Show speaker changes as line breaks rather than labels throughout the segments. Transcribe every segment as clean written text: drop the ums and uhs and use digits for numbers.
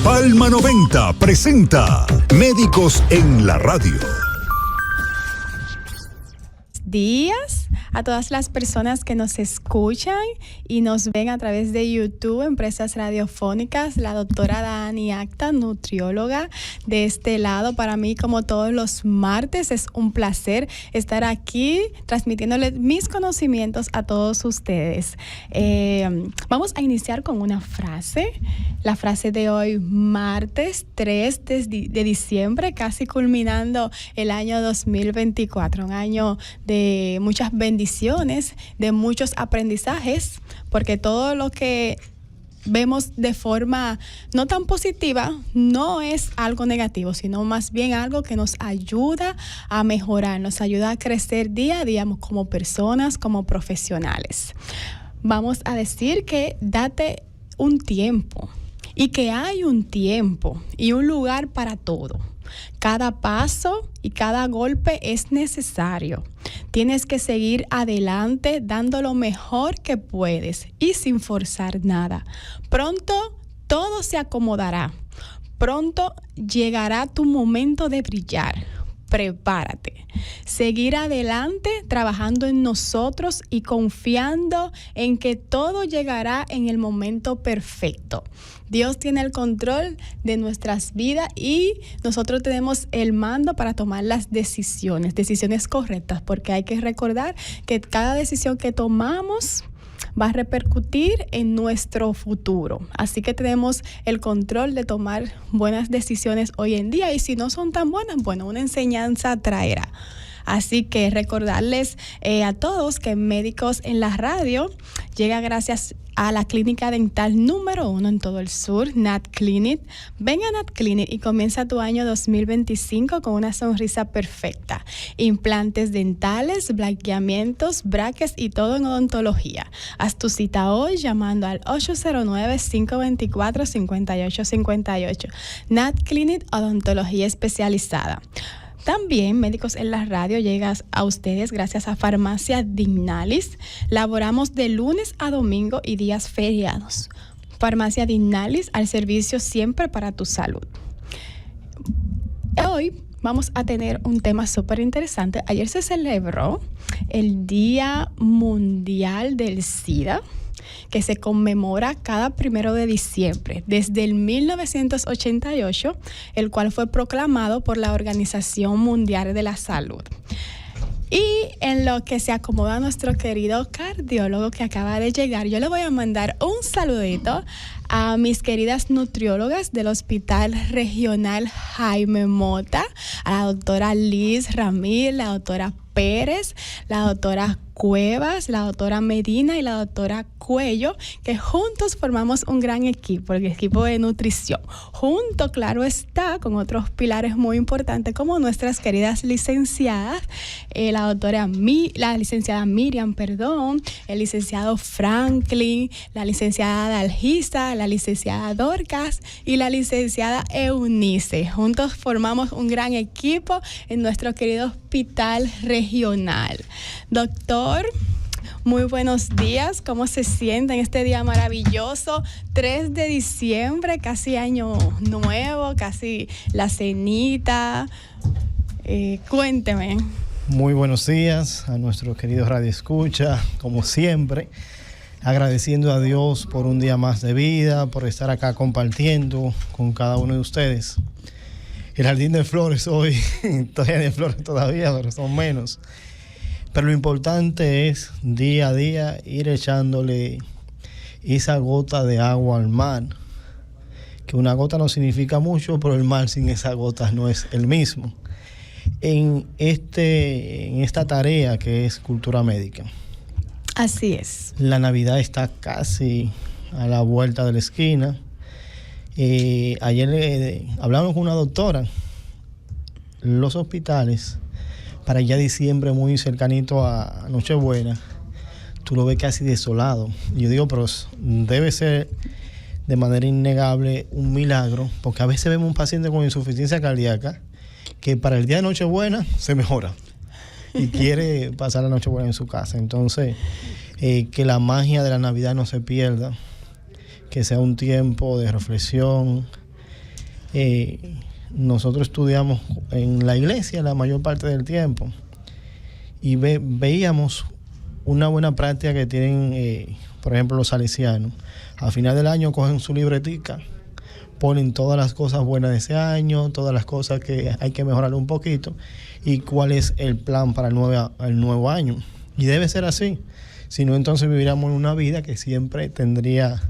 Palma 90 presenta Médicos en la Radio.
Días a todas las personas que nos escuchan y nos ven a través de YouTube, Empresas Radiofónicas, la doctora Dani Acta, nutrióloga de este lado. Para mí, como todos los martes, es un placer estar aquí transmitiéndoles mis conocimientos a todos ustedes. Vamos a iniciar con una frase. La frase de hoy, martes 3 de diciembre, casi culminando el año 2024, un año de muchas bendiciones, de muchos aprendizajes, porque todo lo que vemos de forma no tan positiva no es algo negativo, sino más bien algo que nos ayuda a mejorar, nos ayuda a crecer día a día como personas, como profesionales. Vamos a decir que date un tiempo y que hay un tiempo y un lugar para todo. Cada paso y cada golpe es necesario. Tienes que seguir adelante dando lo mejor que puedes y sin forzar nada. Pronto todo se acomodará. Pronto llegará tu momento de brillar. Prepárate. Seguir adelante trabajando en nosotros y confiando en que todo llegará en el momento perfecto. Dios tiene el control de nuestras vidas y nosotros tenemos el mando para tomar las decisiones correctas, porque hay que recordar que cada decisión que tomamos va a repercutir en nuestro futuro. Así que tenemos el control de tomar buenas decisiones hoy en día, y si no son tan buenas, bueno, una enseñanza traerá. Así que recordarles a todos que Médicos en la Radio llega gracias a la clínica dental número 1 en todo el sur, Nat Clinic. Ven a Nat Clinic y comienza tu año 2025 con una sonrisa perfecta. Implantes dentales, blanqueamientos, brackets y todo en odontología. Haz tu cita hoy llamando al 809-524-5858. Nat Clinic, odontología especializada. También Médicos en la Radio llega a ustedes gracias a Farmacia Dignalis. Laboramos de lunes a domingo y días feriados. Farmacia Dignalis, al servicio siempre para tu salud. Hoy vamos a tener un tema súper interesante. Ayer se celebró el Día Mundial del SIDA, que se conmemora cada 1 de diciembre, desde el 1988, el cual fue proclamado por la Organización Mundial de la Salud. Y en lo que se acomoda nuestro querido cardiólogo que acaba de llegar, yo le voy a mandar un saludito a mis queridas nutriólogas del Hospital Regional Jaime Mota, a la doctora Liz Ramírez, la doctora Pérez, la doctora Cuevas, la doctora Medina y la doctora Cuello, que juntos formamos un gran equipo, el equipo de nutrición. Junto, claro está, con otros pilares muy importantes como nuestras queridas licenciadas, la licenciada Miriam, el licenciado Franklin, la licenciada Dalgisa, la licenciada Dorcas y la licenciada Eunice. Juntos formamos un gran equipo en nuestro querido hospital regional. Doctor, muy buenos días. ¿Cómo se siente en este día maravilloso? 3 de diciembre, casi año nuevo, casi la cenita. Cuénteme.
Muy buenos días a nuestros queridos Radio Escucha, como siempre, agradeciendo a Dios por un día más de vida, por estar acá compartiendo con cada uno de ustedes. El jardín de flores hoy, todavía hay flores todavía, pero son menos. Pero lo importante es día a día ir echándole esa gota de agua al mar, que una gota no significa mucho, pero el mar sin esa gota no es el mismo. En esta tarea que es cultura médica.
Así es.
La Navidad está casi a la vuelta de la esquina. Ayer hablamos con una doctora. Los hospitales, para ya diciembre, muy cercanito a Nochebuena, tú lo ves casi desolado. Y yo digo, pero debe ser de manera innegable un milagro, porque a veces vemos un paciente con insuficiencia cardíaca que para el día de Nochebuena se mejora y quiere pasar la Nochebuena en su casa. Entonces, que la magia de la Navidad no se pierda, que sea un tiempo de reflexión, nosotros estudiamos en la iglesia la mayor parte del tiempo y veíamos una buena práctica que tienen, por ejemplo, los salesianos. Al final del año cogen su libretica, ponen todas las cosas buenas de ese año, todas las cosas que hay que mejorar un poquito y cuál es el plan para el nuevo año. Y debe ser así. Si no, entonces viviríamos en una vida que siempre tendría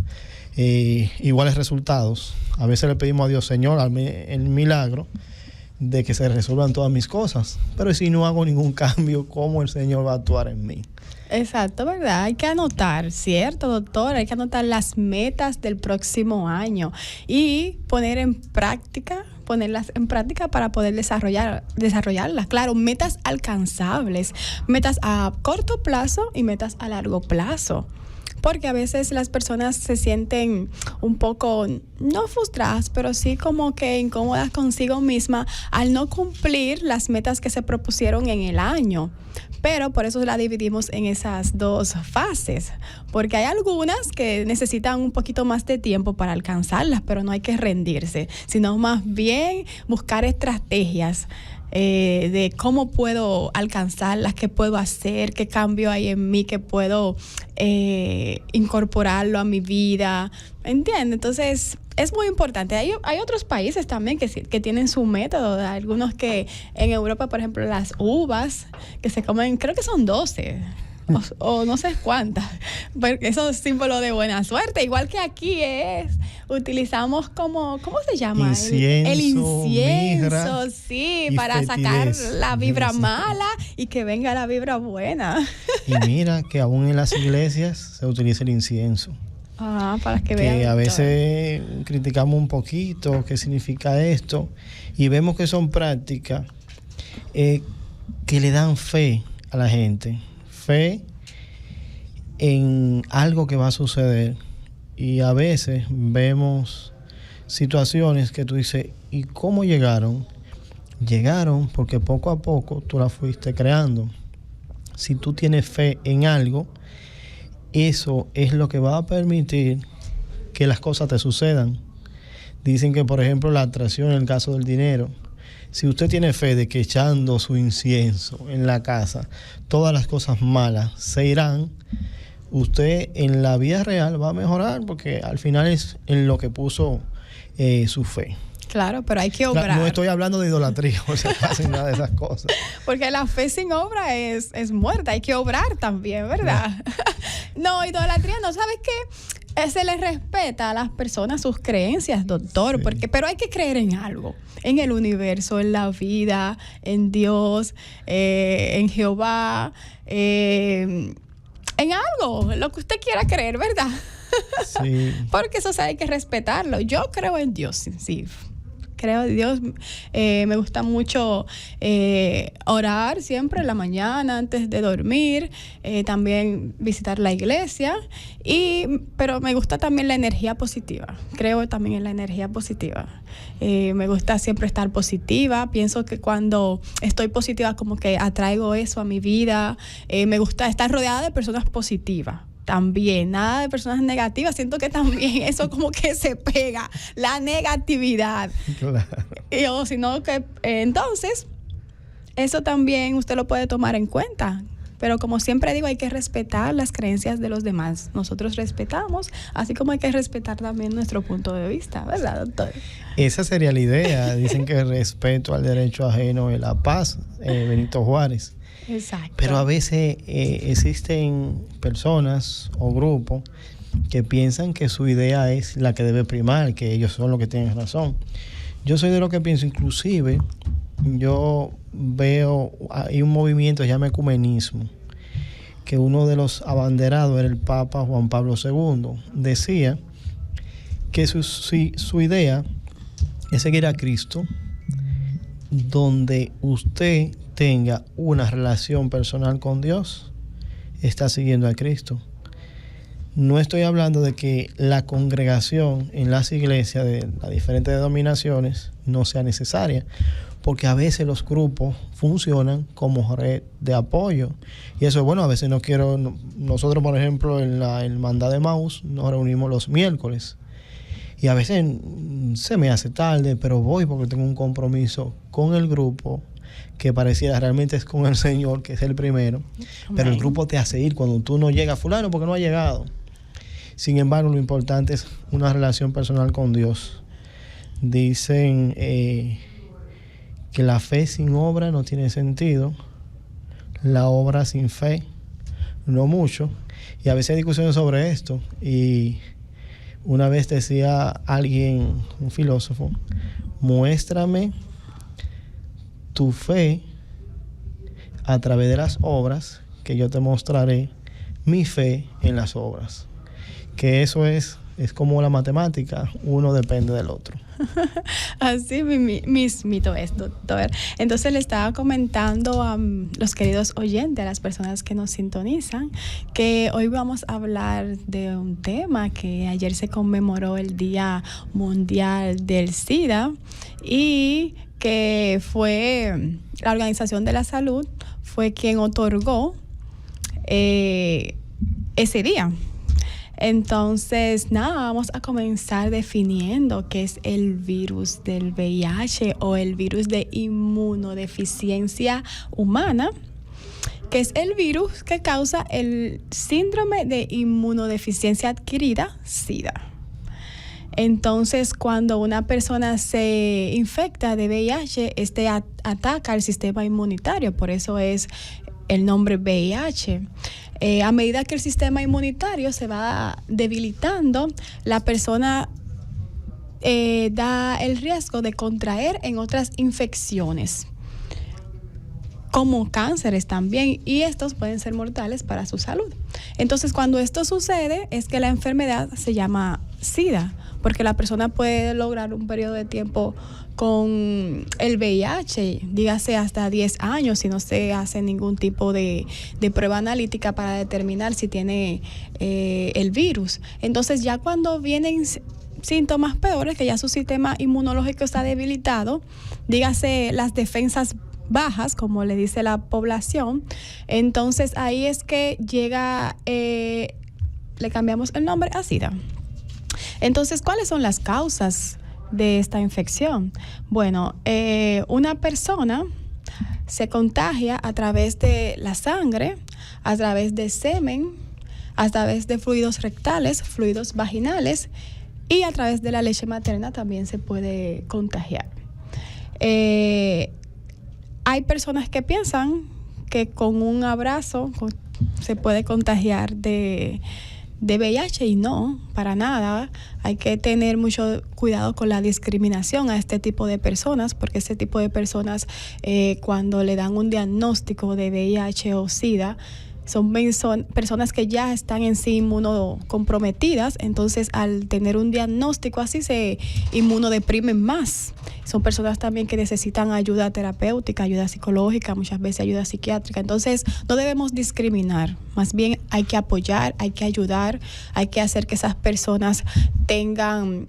iguales resultados. A veces le pedimos a Dios, Señor, hazme el milagro de que se resuelvan todas mis cosas. Pero si no hago ningún cambio, ¿cómo el Señor va a actuar en mí?
Exacto, ¿verdad? Hay que anotar, ¿cierto, doctor? Hay que anotar las metas del próximo año y ponerlas en práctica para poder desarrollarlas. Claro, metas alcanzables, metas a corto plazo y metas a largo plazo. Porque a veces las personas se sienten un poco, no frustradas, pero sí como que incómodas consigo misma al no cumplir las metas que se propusieron en el año. Pero por eso la dividimos en esas dos fases, porque hay algunas que necesitan un poquito más de tiempo para alcanzarlas, pero no hay que rendirse, sino más bien buscar estrategias de cómo puedo alcanzarlas, qué puedo hacer, qué cambio hay en mí, que puedo incorporarlo a mi vida, ¿entiendes? Entonces es muy importante. Hay otros países también que tienen su método, algunos que en Europa, por ejemplo, las uvas que se comen, creo que son 12 o no sé cuántas, porque eso es símbolo de buena suerte, igual que aquí utilizamos ¿cómo se llama? El incienso, mirra, sí, para sacar la vibra mala y que venga la vibra buena.
Y mira que aún en las iglesias se utiliza el incienso.
Para que vean.
Que a veces criticamos un poquito qué significa esto y vemos que son prácticas que le dan fe a la gente. Fe en algo que va a suceder, y a veces vemos situaciones que tú dices, ¿y cómo llegaron? Llegaron porque poco a poco tú la fuiste creando. Si tú tienes fe en algo, eso es lo que va a permitir que las cosas te sucedan. Dicen que, por ejemplo, la atracción en el caso del dinero, si usted tiene fe de que echando su incienso en la casa, todas las cosas malas se irán, usted en la vida real va a mejorar, porque al final es en lo que puso su fe.
Claro, pero hay que obrar.
No estoy hablando de idolatría, o sea, no hacen nada de esas cosas.
Porque la fe sin obra es muerta, hay que obrar también, ¿verdad? No, idolatría no, ¿sabes qué? Se les respeta a las personas sus creencias, doctor, sí. Pero hay que creer en algo, en el universo, en la vida, en Dios, en Jehová, en algo, lo que usted quiera creer, ¿verdad? Sí. Porque eso hay que respetarlo. Yo creo en Dios, sí. Creo en Dios. Me gusta mucho orar siempre en la mañana antes de dormir, también visitar la iglesia, pero me gusta también la energía positiva. Creo también en la energía positiva. Me gusta siempre estar positiva. Pienso que cuando estoy positiva como que atraigo eso a mi vida. Me gusta estar rodeada de personas positivas. También, nada de personas negativas. Siento que también eso como que se pega, la negatividad. Claro. Sino que entonces, eso también usted lo puede tomar en cuenta. Pero como siempre digo, hay que respetar las creencias de los demás. Nosotros respetamos, así como hay que respetar también nuestro punto de vista, ¿verdad, doctor?
Esa sería la idea. Dicen que el respeto al derecho ajeno es la paz, Benito Juárez.
Exacto.
Pero a veces existen personas o grupos que piensan que su idea es la que debe primar, que ellos son los que tienen razón. Yo soy de lo que pienso, inclusive yo veo, hay un movimiento que se llama ecumenismo, que uno de los abanderados era el Papa Juan Pablo II. Decía que su idea es seguir a Cristo, donde usted tenga una relación personal con Dios, está siguiendo a Cristo. No estoy hablando de que la congregación en las iglesias de las diferentes denominaciones no sea necesaria, porque a veces los grupos funcionan como red de apoyo. Y eso es bueno. A veces nosotros, por ejemplo, en la hermandad de Maús nos reunimos los miércoles. Y a veces se me hace tarde, pero voy porque tengo un compromiso con el grupo que pareciera realmente es con el Señor, que es el primero. Amén. Pero el grupo te hace ir cuando tú no llegas, fulano, porque no ha llegado. Sin embargo, lo importante es una relación personal con Dios. Dicen que la fe sin obra no tiene sentido, la obra sin fe no mucho. Y a veces hay discusiones sobre esto. Y una vez decía alguien, un filósofo, muéstrame tu fe a través de las obras, que yo te mostraré mi fe en las obras. Que eso es como la matemática, uno depende del otro.
Así mismito es, doctor. Entonces le estaba comentando a los queridos oyentes, a las personas que nos sintonizan, que hoy vamos a hablar de un tema que ayer se conmemoró el Día Mundial del SIDA y que fue la Organización de la Salud fue quien otorgó ese día. Entonces, vamos a comenzar definiendo qué es el virus del VIH o el virus de inmunodeficiencia humana, que es el virus que causa el síndrome de inmunodeficiencia adquirida, SIDA. Entonces, cuando una persona se infecta de VIH, este ataca al sistema inmunitario, por eso es el nombre VIH. A medida que el sistema inmunitario se va debilitando, la persona da el riesgo de contraer en otras infecciones, como cánceres también, y estos pueden ser mortales para su salud. Entonces, cuando esto sucede, es que la enfermedad se llama SIDA, porque la persona puede lograr un periodo de tiempo con el VIH, dígase hasta 10 años, si no se hace ningún tipo de prueba analítica para determinar si tiene el virus. Entonces, ya cuando vienen síntomas peores, que ya su sistema inmunológico está debilitado, dígase las defensas bajas, como le dice la población, entonces ahí es que llega, le cambiamos el nombre a SIDA. Entonces, ¿cuáles son las causas de esta infección? Bueno, una persona se contagia a través de la sangre, a través de semen, a través de fluidos rectales, fluidos vaginales y a través de la leche materna también se puede contagiar. Hay personas que piensan que con un abrazo se puede contagiar de VIH y no, para nada. Hay que tener mucho cuidado con la discriminación a este tipo de personas, porque este tipo de personas cuando le dan un diagnóstico de VIH o SIDA, son personas que ya están en sí inmunocomprometidas, entonces al tener un diagnóstico así se inmunodeprimen más. Son personas también que necesitan ayuda terapéutica, ayuda psicológica, muchas veces ayuda psiquiátrica. Entonces no debemos discriminar, más bien hay que apoyar, hay que ayudar, hay que hacer que esas personas tengan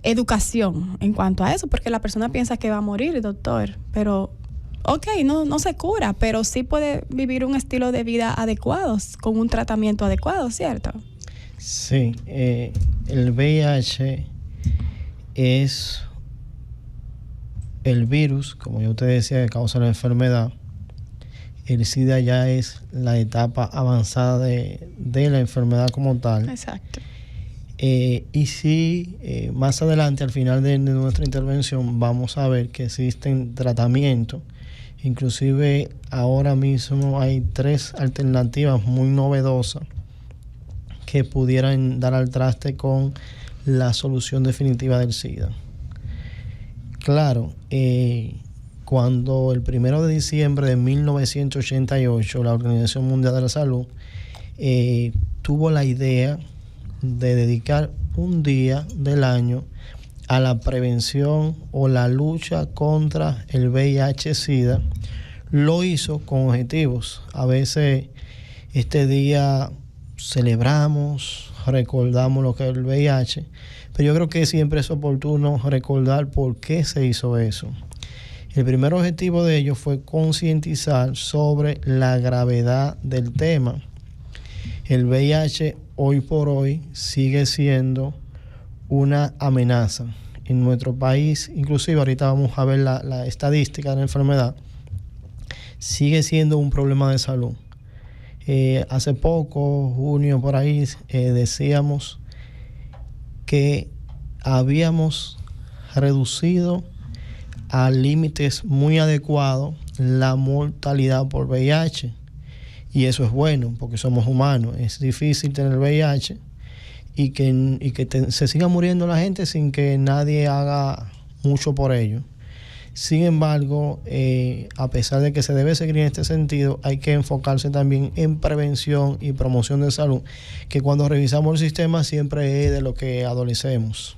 educación en cuanto a eso, porque la persona piensa que va a morir, doctor, pero no se cura, pero sí puede vivir un estilo de vida adecuado, con un tratamiento adecuado, ¿cierto?
Sí, el VIH es el virus, como yo te decía, que causa la enfermedad. El SIDA ya es la etapa avanzada de la enfermedad como tal.
Exacto.
Y sí, más adelante, al final de nuestra intervención, vamos a ver que existen tratamientos. Inclusive ahora mismo hay 3 alternativas muy novedosas que pudieran dar al traste con la solución definitiva del SIDA. Claro, cuando el 1 de diciembre de 1988 la Organización Mundial de la Salud tuvo la idea de dedicar un día del año a la prevención o la lucha contra el VIH-Sida, lo hizo con objetivos. A veces este día celebramos, recordamos lo que es el VIH, pero yo creo que siempre es oportuno recordar por qué se hizo eso. El primer objetivo de ello fue concientizar sobre la gravedad del tema. El VIH hoy por hoy sigue siendo una amenaza. En nuestro país, inclusive ahorita vamos a ver la estadística de la enfermedad, sigue siendo un problema de salud. Hace poco, junio por ahí, decíamos que habíamos reducido a límites muy adecuados la mortalidad por VIH. Y eso es bueno, porque somos humanos. Es difícil tener VIH y que se siga muriendo la gente sin que nadie haga mucho por ello. Sin embargo, a pesar de que se debe seguir en este sentido, hay que enfocarse también en prevención y promoción de salud, que cuando revisamos el sistema siempre es de lo que adolecemos.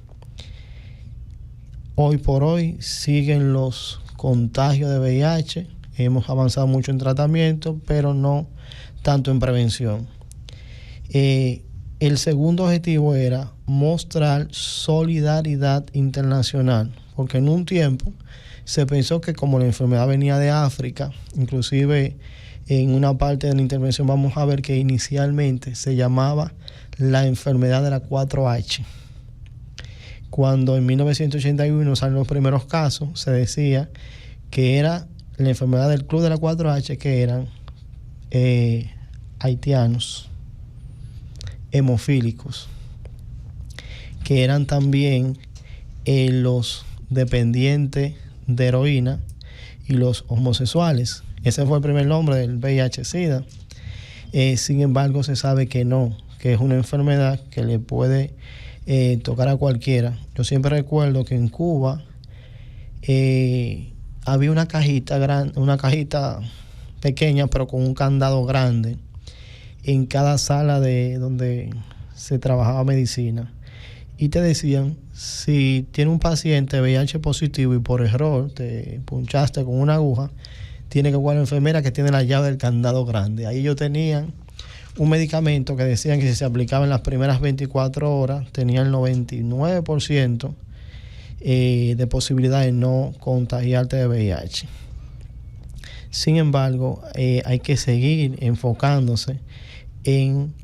Hoy por hoy siguen los contagios de VIH, hemos avanzado mucho en tratamiento, pero no tanto en prevención. El segundo objetivo era mostrar solidaridad internacional, porque en un tiempo se pensó que como la enfermedad venía de África, inclusive en una parte de la intervención vamos a ver que inicialmente se llamaba la enfermedad de la 4H. Cuando en 1981 salieron los primeros casos, se decía que era la enfermedad del club de la 4H, que eran haitianos, hemofílicos, que eran también los dependientes de heroína y los homosexuales. Ese fue el primer nombre del VIH-Sida. Sin embargo, se sabe que no, que es una enfermedad que le puede tocar a cualquiera. Yo siempre recuerdo que en Cuba había una cajita pequeña, pero con un candado grande en cada sala de donde se trabajaba medicina. Y te decían, si tiene un paciente VIH positivo y por error te punchaste con una aguja, tiene que buscar a la enfermera que tiene la llave del candado grande. Ahí ellos tenían un medicamento que decían que si se aplicaba en las primeras 24 horas, tenía el 99% de posibilidad de no contagiarte de VIH. Sin embargo, hay que seguir enfocándose en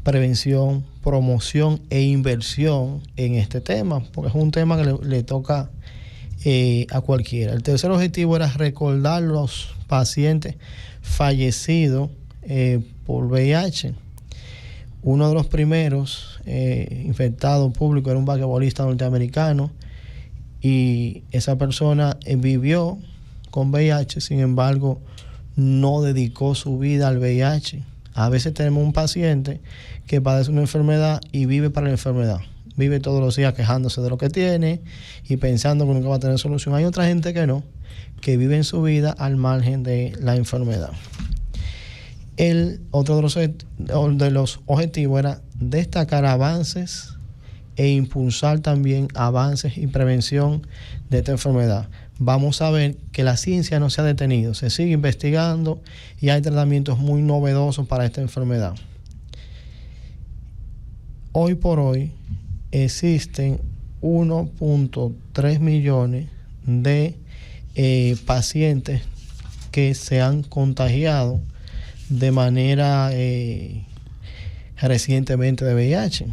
prevención, promoción e inversión en este tema, porque es un tema que le toca a cualquiera. El tercer objetivo era recordar los pacientes fallecidos por VIH. Uno de los primeros infectados públicos era un basquetbolista norteamericano y esa persona vivió con VIH, sin embargo no dedicó su vida al VIH. A veces tenemos un paciente que padece una enfermedad y vive para la enfermedad. Vive todos los días quejándose de lo que tiene y pensando que nunca va a tener solución. Hay otra gente que no, que vive en su vida al margen de la enfermedad. Otro de los objetivos era destacar avances e impulsar también avances y prevención de esta enfermedad. Vamos a ver que la ciencia no se ha detenido, se sigue investigando y hay tratamientos muy novedosos para esta enfermedad. Hoy por hoy existen 1.3 millones de pacientes que se han contagiado de manera recientemente de VIH.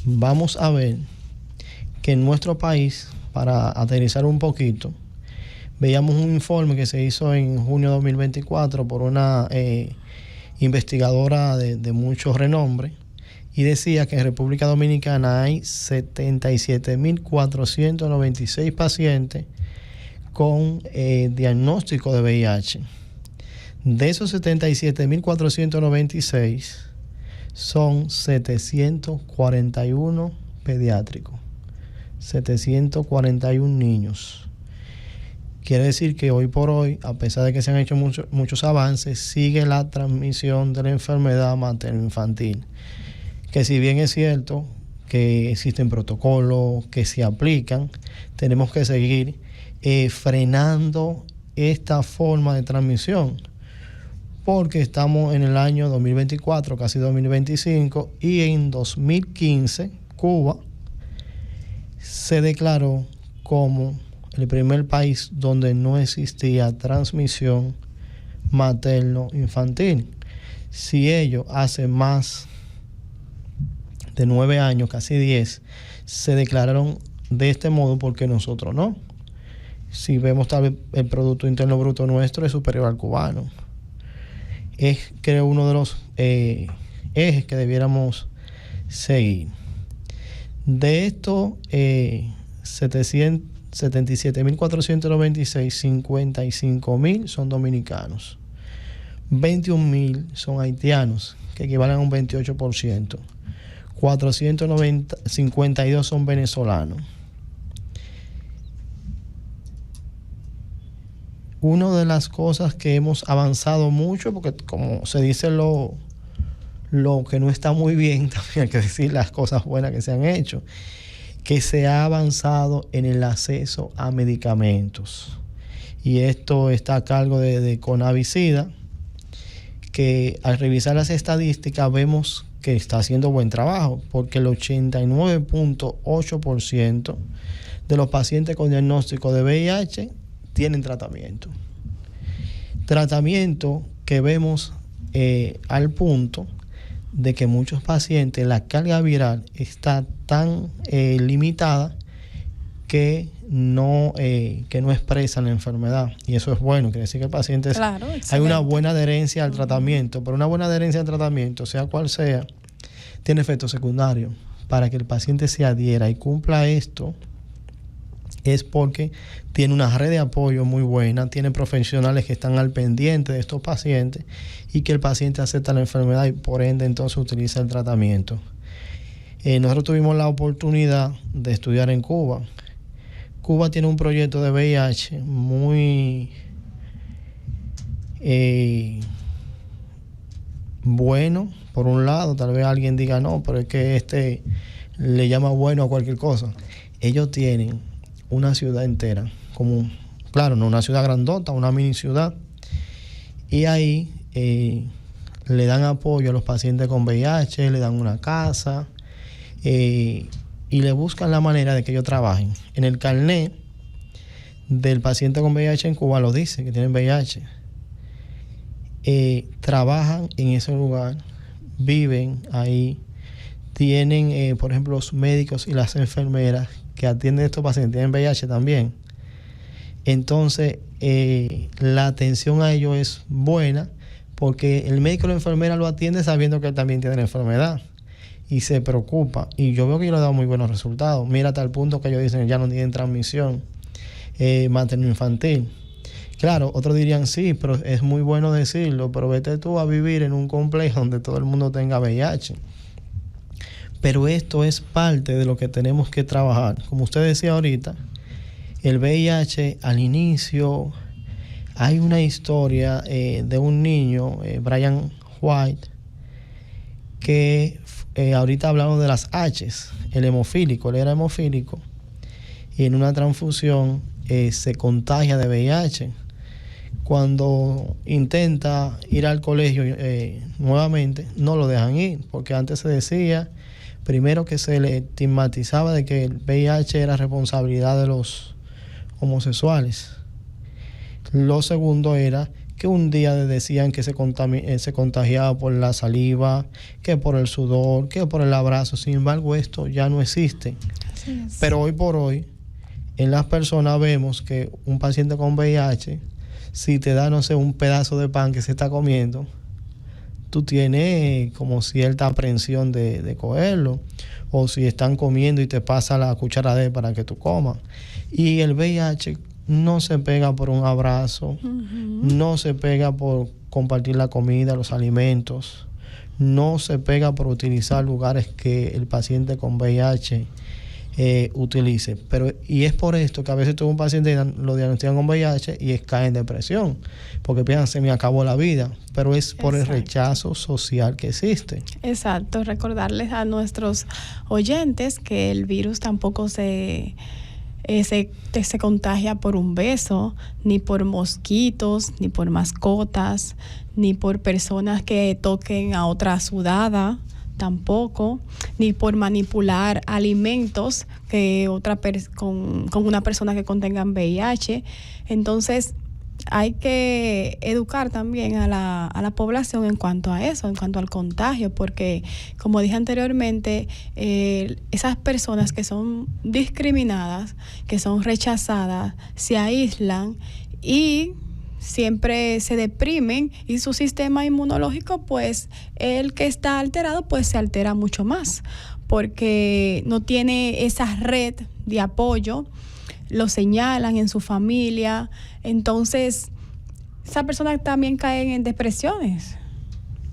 Vamos a ver que en nuestro país, para aterrizar un poquito, veíamos un informe que se hizo en junio de 2024 por una investigadora de mucho renombre y decía que en República Dominicana hay 77.496 pacientes con diagnóstico de VIH. De esos 77.496 son 741 pediátricos, 741 niños. Quiere decir que hoy por hoy, a pesar de que se han hecho muchos avances, sigue la transmisión de la enfermedad materno-infantil. Que si bien es cierto que existen protocolos que se aplican, tenemos que seguir frenando esta forma de transmisión, porque estamos en el año 2024, casi 2025, y en 2015 Cuba se declaró como el primer país donde no existía transmisión materno-infantil. Si ellos hace más de 9 años, casi 10, se declararon de este modo porque nosotros no. Si vemos tal vez el Producto Interno Bruto nuestro es superior al cubano. Es, creo, uno de los ejes que debiéramos seguir. De esto, 77.496, 55.000 son dominicanos. 21.000 son haitianos, que equivalen a un 28%. 452 son venezolanos. Una de las cosas que hemos avanzado mucho, porque como se dice lo que no está muy bien, también hay que decir las cosas buenas que se han hecho, que se ha avanzado en el acceso a medicamentos. Y esto está a cargo de Conavicida, que al revisar las estadísticas vemos que está haciendo buen trabajo, porque el 89.8% de los pacientes con diagnóstico de VIH tienen tratamiento. Tratamiento que vemos al punto de que muchos pacientes, la carga viral está tan limitada que no expresan la enfermedad. Y eso es bueno, quiere decir que el paciente hay una buena adherencia al tratamiento, pero una buena adherencia al tratamiento, sea cual sea, tiene efectos secundarios. Para que el paciente se adhiera y cumpla esto, es porque tiene una red de apoyo muy buena, tiene profesionales que están al pendiente de estos pacientes y que el paciente acepta la enfermedad y por ende entonces utiliza el tratamiento. Nosotros tuvimos la oportunidad de estudiar en Cuba. Cuba tiene un proyecto de VIH muy bueno. Por un lado, tal vez alguien diga no, pero es que le llama bueno a cualquier cosa. Ellos tienen una ciudad entera, como, claro, no una ciudad grandota, una mini ciudad, y ahí le dan apoyo a los pacientes con VIH, le dan una casa, y le buscan la manera de que ellos trabajen. En el carnet del paciente con VIH en Cuba lo dice, que tienen VIH. Trabajan en ese lugar, viven ahí, tienen, por ejemplo, los médicos y las enfermeras que atienden a estos pacientes, tienen VIH también. Entonces, la atención a ellos es buena porque el médico o la enfermera lo atiende sabiendo que él también tiene la enfermedad y se preocupa. Y yo veo que ellos le dan muy buenos resultados. Mira, a tal punto que ellos dicen ya no tienen transmisión materno-infantil. Claro, otros dirían sí, pero es muy bueno decirlo, pero vete tú a vivir en un complejo donde todo el mundo tenga VIH. Pero esto es parte de lo que tenemos que trabajar. Como usted decía ahorita, el VIH al inicio, hay una historia de un niño, Brian White, que ahorita hablamos de las H's, el hemofílico, él era hemofílico, y en una transfusión se contagia de VIH. Cuando intenta ir al colegio nuevamente, no lo dejan ir, porque antes se decía, primero, que se le estigmatizaba de que el VIH era responsabilidad de los homosexuales. Lo segundo era que un día decían que se contagiaba por la saliva, que por el sudor, que por el abrazo. Sin embargo, esto ya no existe.
Así es.
Pero hoy por hoy, en las personas vemos que un paciente con VIH, si te da, no sé, un pedazo de pan que se está comiendo, tú tienes como cierta aprensión de cogerlo, o si están comiendo y te pasa la cuchara para que tú comas. Y el VIH no se pega por un abrazo, no se pega por compartir la comida, los alimentos, no se pega por utilizar lugares que el paciente con VIH utilice. Y es por esto que a veces tuvo un paciente lo diagnostican con VIH y cae en depresión, porque piensan, se me acabó la vida, pero es por el rechazo social que existe.
Exacto, recordarles a nuestros oyentes que el virus tampoco se contagia por un beso, ni por mosquitos, ni por mascotas, ni por personas que toquen a otra sudada, tampoco, ni por manipular alimentos que con una persona que contengan VIH. Entonces, hay que educar también a la población en cuanto a eso, en cuanto al contagio, porque como dije anteriormente, esas personas que son discriminadas, que son rechazadas, se aíslan y siempre se deprimen, y su sistema inmunológico, pues el que está alterado, pues se altera mucho más, porque no tiene esa red de apoyo, lo señalan en su familia, entonces esa persona también cae en depresiones.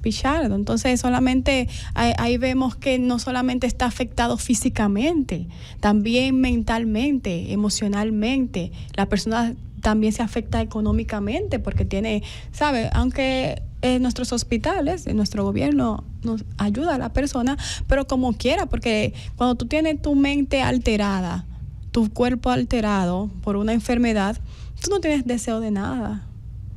Pichardo. Entonces solamente ahí vemos que no solamente está afectado físicamente, también mentalmente, emocionalmente. La persona también se afecta económicamente porque tiene, ¿sabe? Aunque en nuestros hospitales, en nuestro gobierno nos ayuda a la persona, pero como quiera, porque cuando tú tienes tu mente alterada, tu cuerpo alterado por una enfermedad, tú no tienes deseo de nada.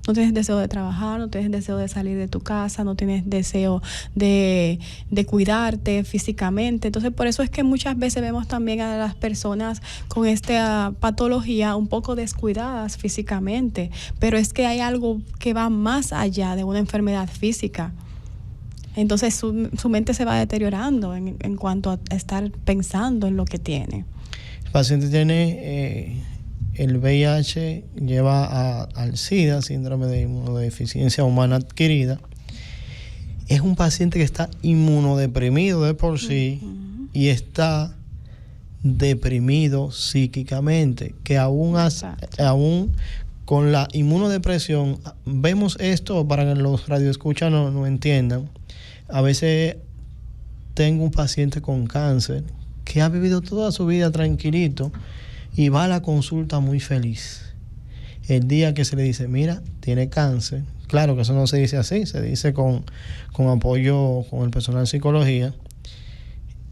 No tienes deseo de trabajar, no tienes deseo de salir de tu casa, no tienes deseo de cuidarte físicamente. Entonces, por eso es que muchas veces vemos también a las personas con esta patología un poco descuidadas físicamente. Pero es que hay algo que va más allá de una enfermedad física. Entonces, su mente se va deteriorando en cuanto a estar pensando en lo que tiene.
El paciente tiene... el VIH lleva al SIDA, síndrome de inmunodeficiencia humana adquirida. Es un paciente que está inmunodeprimido de por sí y está deprimido psíquicamente, que aún con la inmunodepresión, vemos esto para que los radioescuchas no entiendan. A veces tengo un paciente con cáncer que ha vivido toda su vida tranquilito, y va a la consulta muy feliz. El día que se le dice, mira, tiene cáncer, claro que eso no se dice así, se dice con apoyo con el personal de psicología,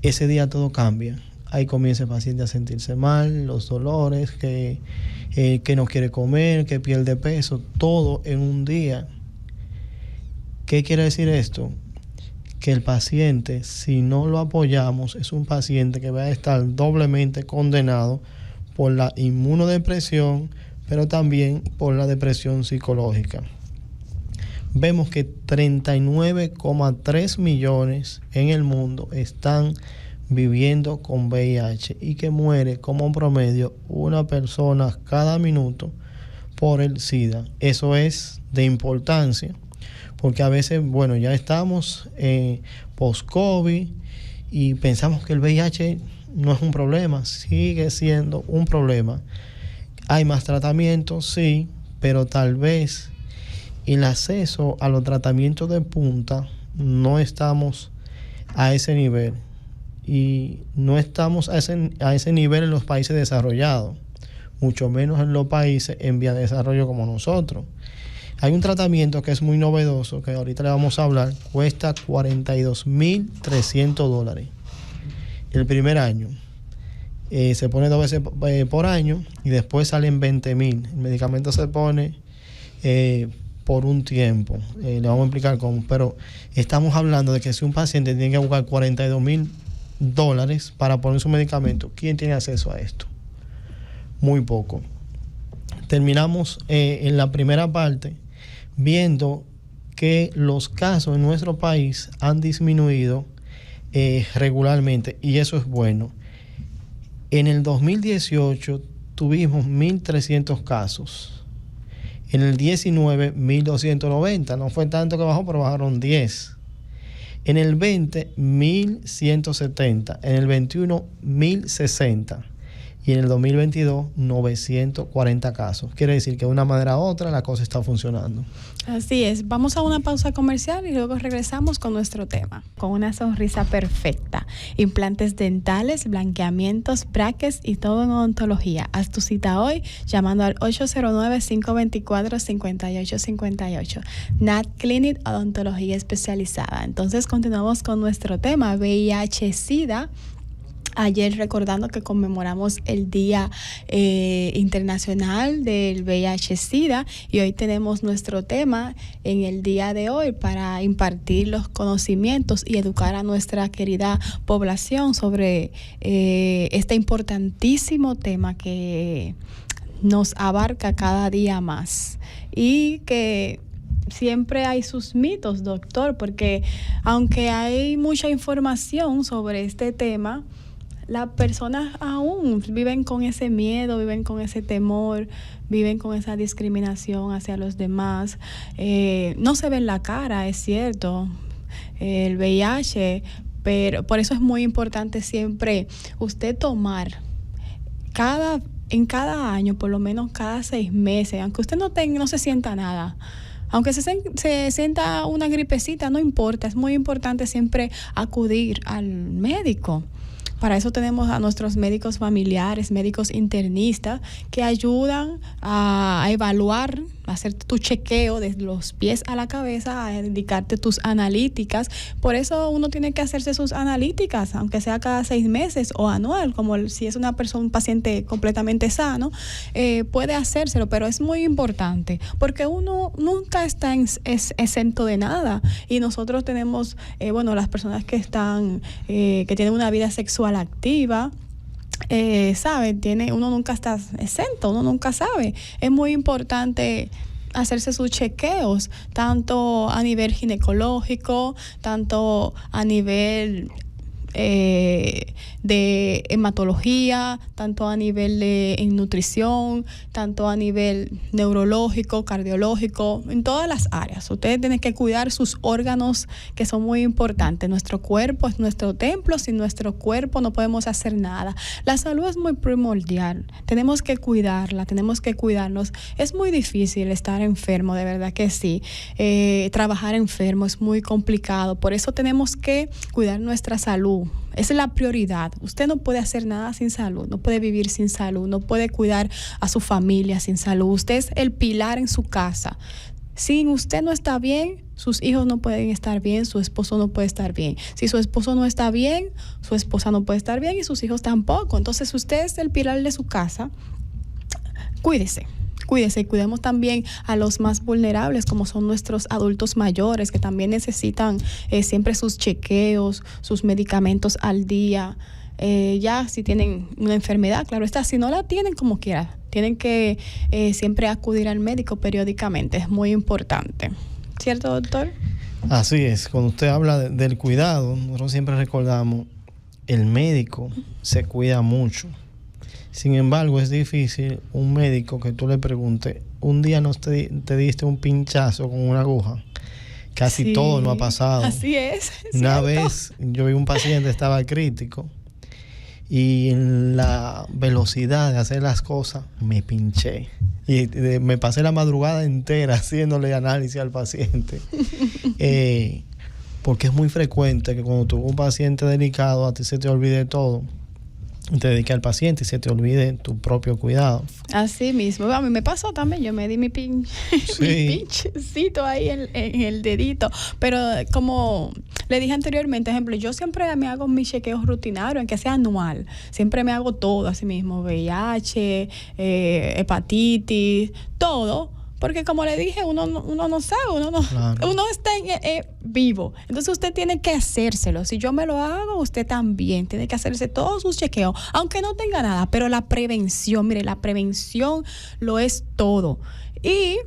ese día todo cambia. Ahí comienza el paciente a sentirse mal, los dolores, que no quiere comer, que pierde peso, todo en un día. ¿Qué quiere decir esto? Que el paciente, si no lo apoyamos, es un paciente que va a estar doblemente condenado por la inmunodepresión, pero también por la depresión psicológica. Vemos que 39,3 millones en el mundo están viviendo con VIH y que muere como promedio una persona cada minuto por el SIDA. Eso es de importancia, porque a veces, bueno, ya estamos post-COVID y pensamos que el VIH no es un problema, sigue siendo un problema. Hay más tratamientos, sí, pero tal vez el acceso a los tratamientos de punta no estamos a ese nivel, y no estamos a ese nivel en los países desarrollados, mucho menos en los países en vía de desarrollo como nosotros. Hay un tratamiento que es muy novedoso, que ahorita le vamos a hablar, cuesta $42,300 el primer año. Se pone 2 veces por año y después salen 20,000. El medicamento se pone por un tiempo. Le vamos a explicar cómo, pero estamos hablando de que si un paciente tiene que buscar $42,000 para poner su medicamento, ¿quién tiene acceso a esto? Muy poco. Terminamos en la primera parte viendo que los casos en nuestro país han disminuido regularmente, y eso es bueno. En el 2018 tuvimos 1,300 casos. En el 19, 1,290. No fue tanto que bajó, pero bajaron 10. En el 20, 1,170. En el 21, 1,060. Y en el 2022, 940 casos. Quiere decir que de una manera u otra la cosa está funcionando.
Así es. Vamos a una pausa comercial y luego regresamos con nuestro tema. Con una sonrisa perfecta, implantes dentales, blanqueamientos, brackets y todo en odontología. Haz tu cita hoy llamando al 809-524-5858. Nat Clinic, odontología especializada. Entonces continuamos con nuestro tema, VIH-Sida. Ayer recordando que conmemoramos el Día Internacional del VIH-Sida, y hoy tenemos nuestro tema en el día de hoy para impartir los conocimientos y educar a nuestra querida población sobre este importantísimo tema que nos abarca cada día más y que siempre hay sus mitos, doctor, porque aunque hay mucha información sobre este tema, las personas aún viven con ese miedo, viven con ese temor, viven con esa discriminación hacia los demás. No se ve en la cara, es cierto, el VIH, pero por eso es muy importante siempre usted tomar en cada año, por lo menos cada 6 meses, aunque usted no se sienta nada, aunque se sienta una gripecita, no importa, es muy importante siempre acudir al médico. Para eso tenemos a nuestros médicos familiares, médicos internistas, que ayudan a evaluar, a hacer tu chequeo desde los pies a la cabeza, a indicarte tus analíticas. Por eso uno tiene que hacerse sus analíticas, aunque sea cada 6 meses o anual, como si es un paciente completamente sano, puede hacérselo, pero es muy importante, porque uno nunca está exento de nada. Y nosotros tenemos, las personas que tienen una vida sexual activa, uno nunca está exento, uno nunca sabe. Es muy importante hacerse sus chequeos, tanto a nivel ginecológico, tanto a nivel de hematología, tanto a nivel en nutrición, tanto a nivel neurológico, cardiológico, en todas las áreas. Ustedes tienen que cuidar sus órganos, que son muy importantes. Nuestro cuerpo es nuestro templo, sin nuestro cuerpo no podemos hacer nada. La salud es muy primordial, tenemos que cuidarla, tenemos que cuidarnos. Es muy difícil estar enfermo, de verdad que sí. Trabajar enfermo es muy complicado, por eso tenemos que cuidar nuestra salud. Esa es la prioridad. Usted no puede hacer nada sin salud, no puede vivir sin salud, no puede cuidar a su familia sin salud. Usted es el pilar en su casa. Si usted no está bien, sus hijos no pueden estar bien, su esposo no puede estar bien. Si su esposo no está bien, su esposa no puede estar bien y sus hijos tampoco. Entonces usted es el pilar de su casa. Cuídese y cuidemos también a los más vulnerables, como son nuestros adultos mayores, que también necesitan siempre sus chequeos, sus medicamentos al día. Ya si tienen una enfermedad, claro está, si no la tienen, como quiera, tienen que siempre acudir al médico periódicamente, es muy importante. ¿Cierto, doctor?
Así es, cuando usted habla del cuidado, nosotros siempre recordamos, el médico se cuida mucho. Sin embargo, es difícil un médico que tú le preguntes, un día no te diste un pinchazo con una aguja. Casi sí, todo lo ha pasado.
Así es.
Una vez yo vi un paciente, estaba crítico, y en la velocidad de hacer las cosas me pinché. Y me pasé la madrugada entera haciéndole análisis al paciente. Porque es muy frecuente que cuando tú ves un paciente delicado, a ti se te olvide todo. Te dediques al paciente y se te olvide tu propio cuidado. Así mismo.
A mí me pasó también. Yo me di mi pinchecito ahí en el dedito. Pero como le dije anteriormente, ejemplo, yo siempre me hago mis chequeos rutinarios, aunque sea anual. Siempre me hago todo así mismo. VIH, hepatitis, todo. Porque como le dije, uno no sabe, claro. Uno está vivo. Entonces usted tiene que hacérselo. Si yo me lo hago, usted también tiene que hacerse todos sus chequeos, aunque no tenga nada. Pero la prevención, mire, la prevención lo es todo. Y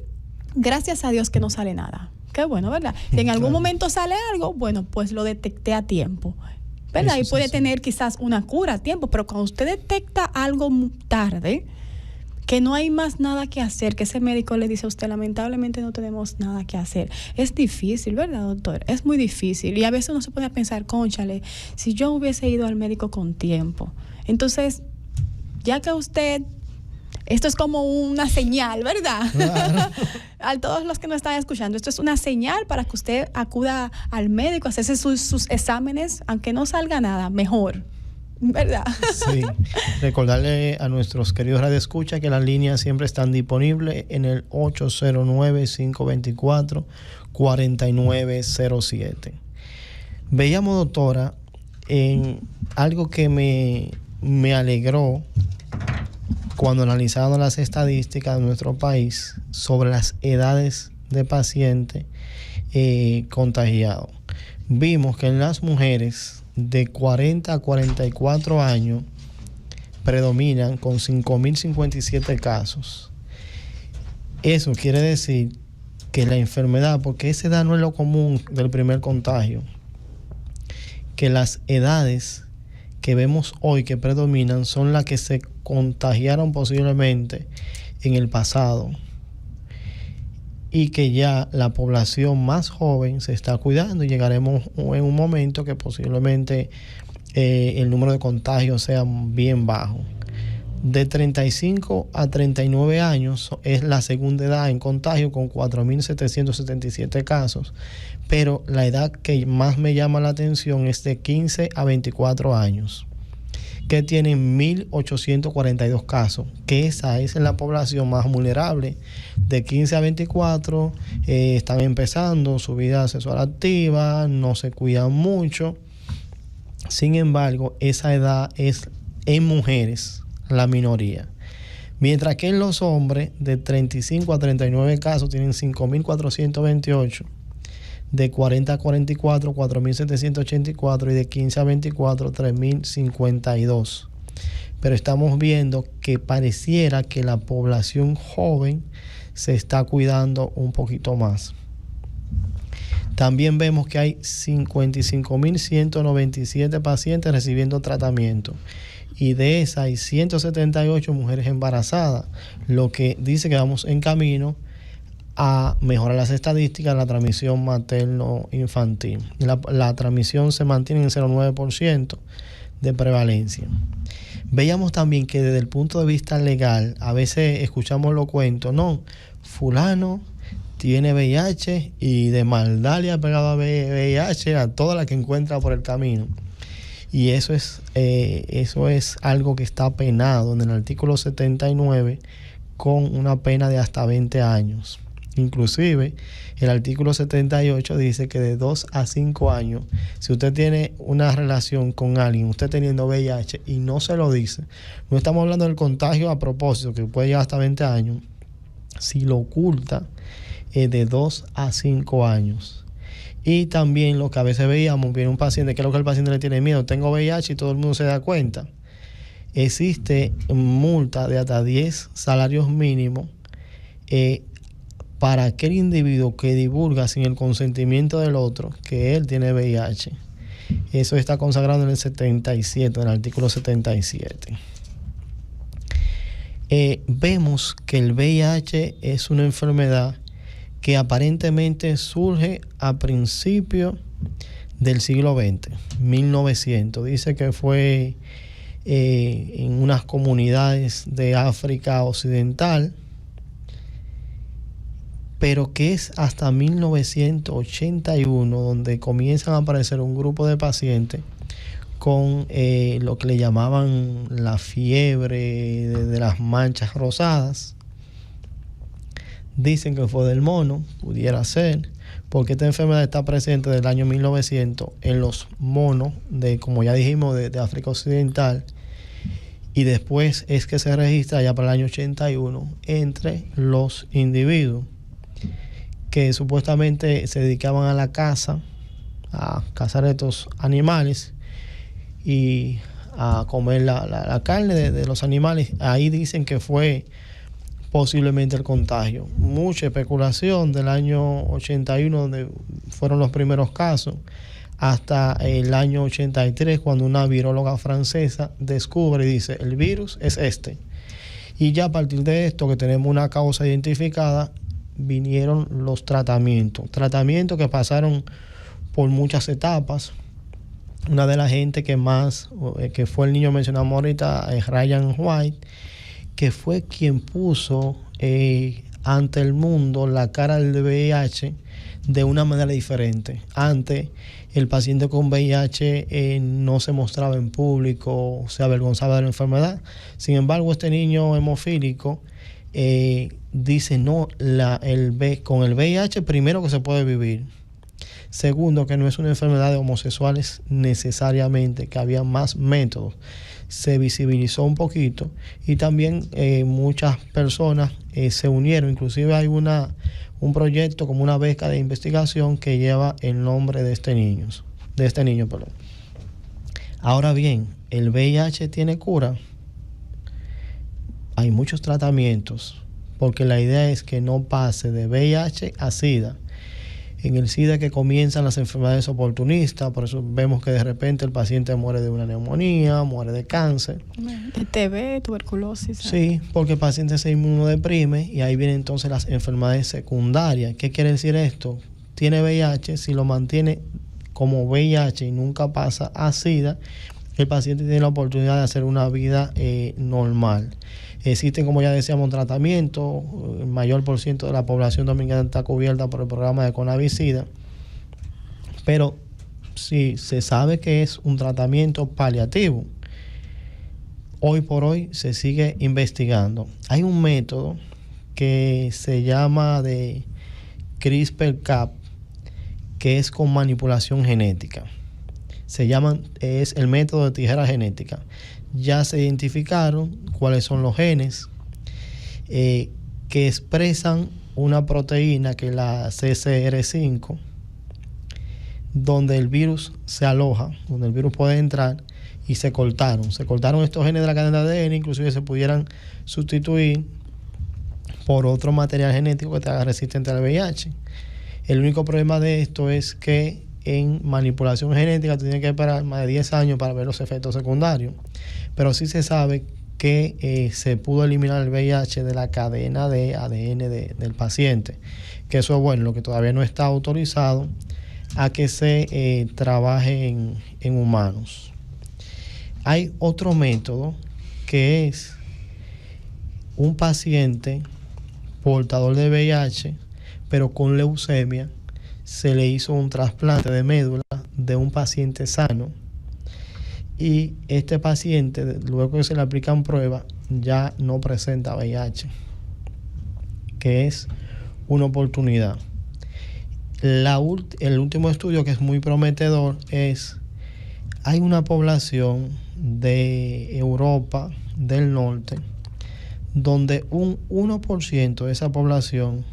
gracias a Dios que no sale nada. Qué bueno, ¿verdad? Si en algún momento sale algo, bueno, pues lo detecté a tiempo, ¿verdad? Y puede tener quizás una cura a tiempo, pero cuando usted detecta algo tarde, que no hay más nada que hacer, que ese médico le dice a usted, lamentablemente no tenemos nada que hacer. Es difícil, ¿verdad, doctor? Es muy difícil. Y a veces uno se pone a pensar, cónchale, si yo hubiese ido al médico con tiempo. Entonces, ya que usted, esto es como una señal, ¿verdad? Claro. A todos los que nos están escuchando, esto es una señal para que usted acuda al médico, hacerse sus exámenes, aunque no salga nada, mejor. ¿Verdad?
Sí. Recordarle a nuestros queridos radioescuchas que las líneas siempre están disponibles en el 809-524-4907. Veíamos, doctora, en algo que me alegró cuando analizamos las estadísticas de nuestro país sobre las edades de pacientes contagiados. Vimos que en las mujeres de 40 a 44 años predominan con 5.057 casos. Eso quiere decir que la enfermedad, porque esa edad no es lo común del primer contagio, que las edades que vemos hoy que predominan son las que se contagiaron posiblemente en el pasado, y que ya la población más joven se está cuidando, y llegaremos en un momento que posiblemente el número de contagios sea bien bajo. De 35 a 39 años es la segunda edad en contagio, con 4.777 casos, pero la edad que más me llama la atención es de 15 a 24 años, que tienen 1.842 casos, que esa es la población más vulnerable. De 15 a 24 están empezando su vida sexual activa, no se cuidan mucho. Sin embargo, esa edad es en mujeres la minoría, mientras que en los hombres de 35 a 39 casos tienen 5.428, de 40 a 44 4.784, y de 15 a 24 3.052. Pero estamos viendo que pareciera que la población joven se está cuidando un poquito más. También vemos que hay 55.197 pacientes recibiendo tratamiento, y de esas hay 178 mujeres embarazadas, lo que dice que vamos en camino a mejorar las estadísticas de la transmisión materno-infantil. La transmisión se mantiene en 0,9% de prevalencia. Veíamos también que desde el punto de vista legal, a veces escuchamos los cuentos, no, fulano tiene VIH y de maldad le ha pegado a VIH a toda la que encuentra por el camino. Y eso es algo que está penado en el artículo 79 con una pena de hasta 20 años. Inclusive el artículo 78 dice que de 2 a 5 años, si usted tiene una relación con alguien, usted teniendo VIH y no se lo dice, no estamos hablando del contagio a propósito, que puede llegar hasta 20 años, si lo oculta, de 2 a 5 años. Y también lo que a veces veíamos, viene un paciente, que es lo que el paciente le tiene miedo, tengo VIH, y todo el mundo se da cuenta. Existe multa de hasta 10 salarios mínimos para aquel individuo que divulga sin el consentimiento del otro que él tiene VIH. Eso está consagrado en el 77, en el artículo 77. Vemos que el VIH es una enfermedad que aparentemente surge a principios del siglo XX, 1900. Dice que fue en unas comunidades de África Occidental, pero que es hasta 1981 donde comienzan a aparecer un grupo de pacientes con lo que le llamaban la fiebre de las manchas rosadas. Dicen que fue del mono, pudiera ser, porque esta enfermedad está presente desde el año 1900 en los monos, como ya dijimos, de África Occidental, y después es que se registra ya para el año 81 entre los individuos que supuestamente se dedicaban a la caza, a cazar estos animales y a comer la carne de los animales. Ahí dicen que fue posiblemente el contagio. Mucha especulación del año 81, donde fueron los primeros casos, hasta el año 83, cuando una viróloga francesa descubre y dice, el virus es este. Y ya a partir de esto, que tenemos una causa identificada, vinieron los tratamientos que pasaron por muchas etapas. Una de las gente que fue el niño mencionado ahorita, es Ryan White, que fue quien puso ante el mundo la cara del VIH de una manera diferente. Antes, el paciente con VIH no se mostraba en público, se avergonzaba de la enfermedad. Sin embargo, este niño hemofílico dice, no, con el VIH, primero, que se puede vivir. Segundo, que no es una enfermedad de homosexuales necesariamente, que había más métodos. Se visibilizó un poquito y también muchas personas se unieron. Inclusive hay un proyecto como una beca de investigación que lleva el nombre de este niño. Ahora bien, ¿el VIH tiene cura? hay muchos tratamientos, porque la idea es que no pase de VIH a SIDA. En el SIDA que comienzan las enfermedades oportunistas, por eso vemos que de repente el paciente muere de una neumonía, muere de cáncer.
De TB, tuberculosis.
Sí, porque el paciente se inmunodeprime y ahí vienen entonces las enfermedades secundarias. ¿Qué quiere decir esto? Tiene VIH, si lo mantiene como VIH y nunca pasa a SIDA, el paciente tiene la oportunidad de hacer una vida normal. Existen, como ya decíamos, tratamientos. El mayor por ciento de la población dominicana está cubierta por el programa de Conavicida. Pero si se sabe que es un tratamiento paliativo, hoy por hoy se sigue investigando. Hay un método que se llama de CRISPR-Cas, que es con manipulación genética. Es el método de tijera genética. Ya se identificaron cuáles son los genes que expresan una proteína que es la CCR5, donde el virus se aloja, donde el virus puede entrar, y se cortaron estos genes de la cadena de ADN, inclusive se pudieran sustituir por otro material genético que te haga resistente al VIH. El único problema de esto es que en manipulación genética tú tienes que esperar más de 10 años para ver los efectos secundarios, pero sí se sabe que se pudo eliminar el VIH de la cadena de ADN del paciente, que eso es bueno. Lo que todavía no está autorizado a que se trabaje en humanos. Hay otro método que es un paciente portador de VIH pero con leucemia. Se le hizo un trasplante de médula de un paciente sano y este paciente, luego que se le aplican pruebas, ya no presenta VIH, que es una oportunidad. El último estudio, que es muy prometedor, hay una población de Europa del Norte donde un 1% de esa población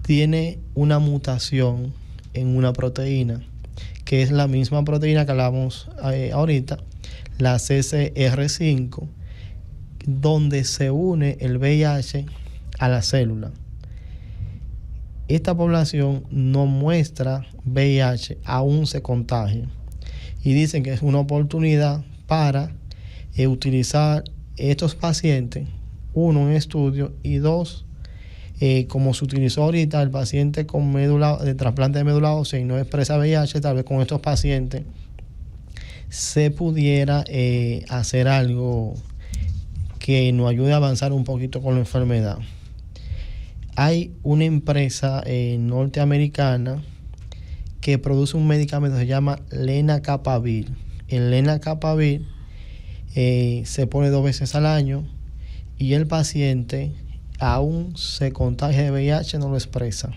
tiene una mutación en una proteína, que es la misma proteína que hablamos ahorita, la CCR5, donde se une el VIH a la célula. Esta población no muestra VIH, aún se contagia. Y dicen que es una oportunidad para utilizar estos pacientes, uno, en estudio, y dos, como se utilizó ahorita el paciente con de trasplante de médula ósea y no expresa VIH, tal vez con estos pacientes se pudiera hacer algo que nos ayude a avanzar un poquito con la enfermedad. Hay una empresa norteamericana que produce un medicamento que se llama lenacapavir. El lenacapavir se pone 2 veces al año y el paciente, aún se contagia de VIH, no lo expresa.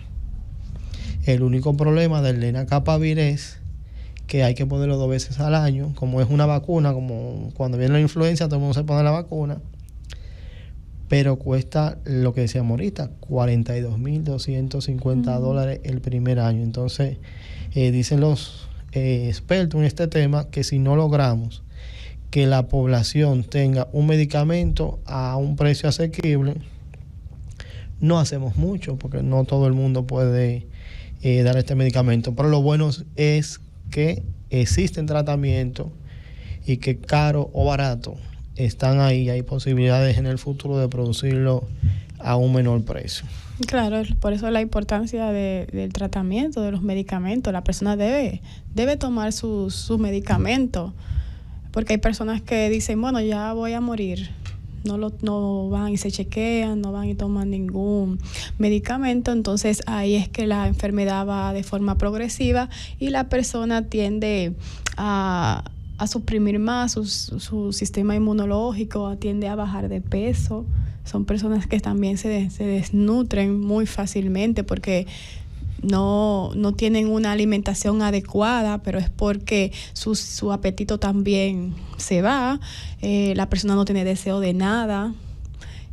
El único problema del lenacapavir es que hay que ponerlo 2 veces al año. Como es una vacuna, como cuando viene la influenza, todo el mundo se pone la vacuna, pero cuesta, lo que decíamos ahorita, $42,250 el primer año. Entonces, dicen los expertos en este tema que si no logramos que la población tenga un medicamento a un precio asequible, no hacemos mucho, porque no todo el mundo puede dar este medicamento. Pero lo bueno es que existen tratamientos y que caro o barato están ahí. Hay posibilidades en el futuro de producirlo a un menor precio.
Claro, por eso la importancia del tratamiento, de los medicamentos. La persona debe tomar sus medicamentos, porque hay personas que dicen, bueno, ya voy a morir. No van y se chequean, no van y toman ningún medicamento. Entonces ahí es que la enfermedad va de forma progresiva y la persona tiende a suprimir más su sistema inmunológico, tiende a bajar de peso. Son personas que también se desnutren muy fácilmente porque no tienen una alimentación adecuada, pero es porque su apetito también se va. La persona no tiene deseo de nada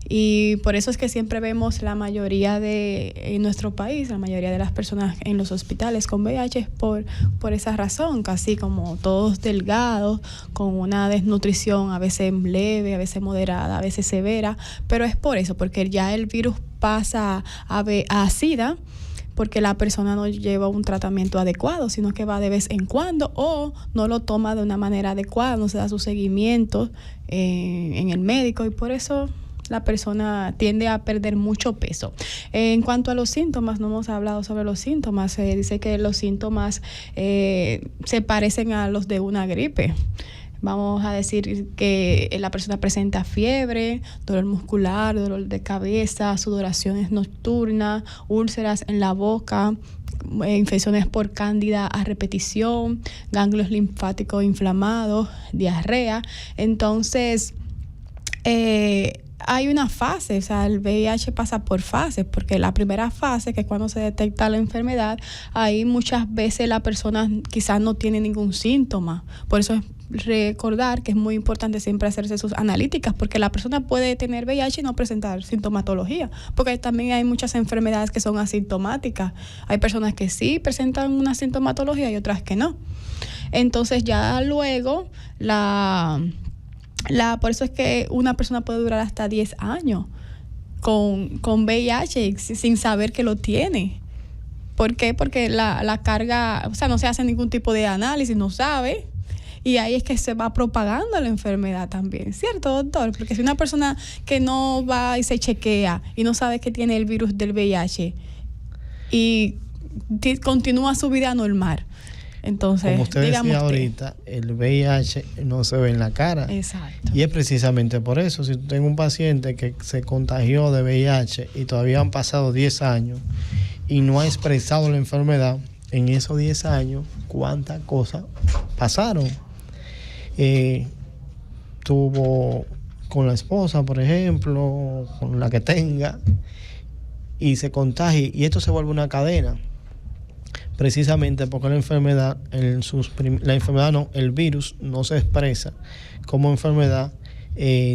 Y por eso es que siempre vemos en nuestro país, la mayoría de las personas en los hospitales con VIH es por esa razón, casi como todos delgados, con una desnutrición a veces leve, a veces moderada, a veces severa, pero es por eso, porque ya el virus pasa a SIDA, porque la persona no lleva un tratamiento adecuado, sino que va de vez en cuando o no lo toma de una manera adecuada, no se da su seguimiento en el médico, y por eso la persona tiende a perder mucho peso. En cuanto a los síntomas, no hemos hablado sobre los síntomas. Dice que los síntomas se parecen a los de una gripe. Vamos a decir que la persona presenta fiebre, dolor muscular, dolor de cabeza, sudoraciones nocturnas, úlceras en la boca, infecciones por cándida a repetición, ganglios linfáticos inflamados, diarrea. Entonces, hay una fase, o sea, el VIH pasa por fases, porque la primera fase, que es cuando se detecta la enfermedad, ahí muchas veces la persona quizás no tiene ningún síntoma. Por eso es recordar que es muy importante siempre hacerse sus analíticas, porque la persona puede tener VIH y no presentar sintomatología, porque también hay muchas enfermedades que son asintomáticas. Hay personas que sí presentan una sintomatología y otras que no. Entonces ya luego por eso es que una persona puede durar hasta 10 años con VIH sin saber que lo tiene. ¿Por qué? Porque la carga, o sea, no se hace ningún tipo de análisis, no sabe. Y ahí es que se va propagando la enfermedad también, ¿cierto, doctor? Porque si una persona que no va y se chequea y no sabe que tiene el virus del VIH y continúa su vida normal, entonces,
como usted decía ahorita, el VIH no se ve en la cara.
Exacto.
Y es precisamente por eso. Si tengo un paciente que se contagió de VIH y todavía han pasado 10 años y no ha expresado la enfermedad, en esos 10 años, ¿cuántas cosas pasaron? Tuvo con la esposa, por ejemplo, con la que tenga, y se contagia, y esto se vuelve una cadena. Precisamente porque el virus no se expresa como enfermedad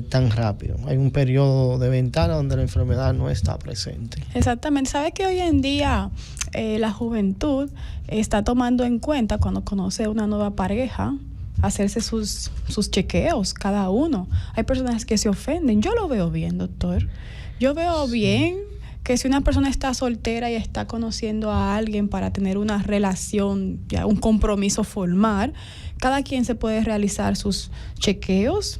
tan rápido. Hay un periodo de ventana donde la enfermedad no está presente.
Exactamente. ¿Sabe que hoy en día la juventud está tomando en cuenta cuando conoce una nueva pareja, hacerse sus chequeos cada uno? Hay personas que se ofenden. Yo lo veo bien, doctor. Yo veo bien que si una persona está soltera y está conociendo a alguien para tener una relación, ya un compromiso formal, cada quien se puede realizar sus chequeos,